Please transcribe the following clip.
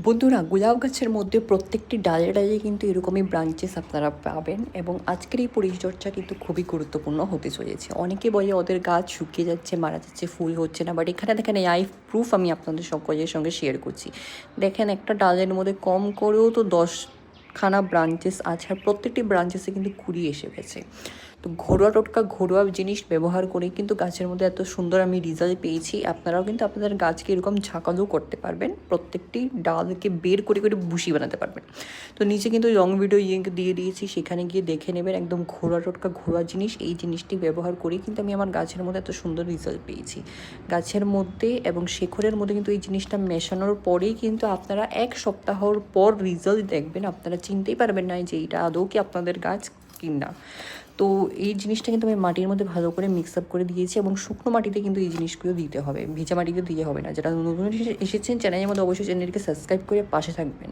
বন্ধুরা, গোলাপ গাছের মধ্যে প্রত্যেকটি ডালে ডালে কিন্তু এরকমই ব্রাঞ্চেস আপনারা পাবেন এবং আজকের এই পরিচর্যা কিন্তু খুবই গুরুত্বপূর্ণ হতে চলেছে। অনেকে বলে ওদের গাছ শুকিয়ে যাচ্ছে, মারা যাচ্ছে, ফুল হচ্ছে না, বাট এখানে দেখেন এই প্রুফ আমি আপনাদের সকলের সঙ্গে শেয়ার করছি। দেখেন একটা ডালের মধ্যে কম করেও তো 10খানা ব্রাঞ্চেস আছে, আর প্রত্যেকটি ব্রাঞ্চেসে কিন্তু কুড়ি এসে গেছে। তো ঘরোয়া টোটকা ঘরোয়া জিনিস ব্যবহার করেই কিন্তু গাছের মধ্যে এত সুন্দর আমি রেজাল্ট পেয়েছি। আপনারাও কিন্তু আপনাদের গাছকে এরকম ঝাঁকালো করতে পারবেন, প্রত্যেকটি ডালকে বের করে করে ভুসি বানাতে পারবেন। তো নিচে কিন্তু লং ভিডিও দিয়ে দিয়েছি, সেখানে গিয়ে দেখে নেবেন। একদম ঘরোয়া টোটকা ঘরোয়া জিনিস, এই জিনিসটি ব্যবহার করেই কিন্তু আমি আমার গাছের মধ্যে এত সুন্দর রেজাল্ট পেয়েছি। গাছের মধ্যে এবং শেকড়ের মধ্যে কিন্তু এই জিনিসটা মেশানোর পরেই কিন্তু আপনারা 1 সপ্তাহর পর রেজাল্ট দেখবেন, আপনারা চিনতেই পারবেন না যে এটা আদৌ কি আপনাদের গাছ কিনা। তো এই জিনিসটা কিন্তু আমি মাটির মধ্যে ভালো করে মিক্স আপ করে দিয়েছি এবং শুকনো মাটিতে কিন্তু এই জিনিসগুলো দিতে হবে, ভিজা মাটিতে দিতে হবে না। যারা নতুন এসেছেন চ্যানেলের মধ্যে অবশ্যই চ্যানেলকে সাবস্ক্রাইব করে পাশে থাকবেন।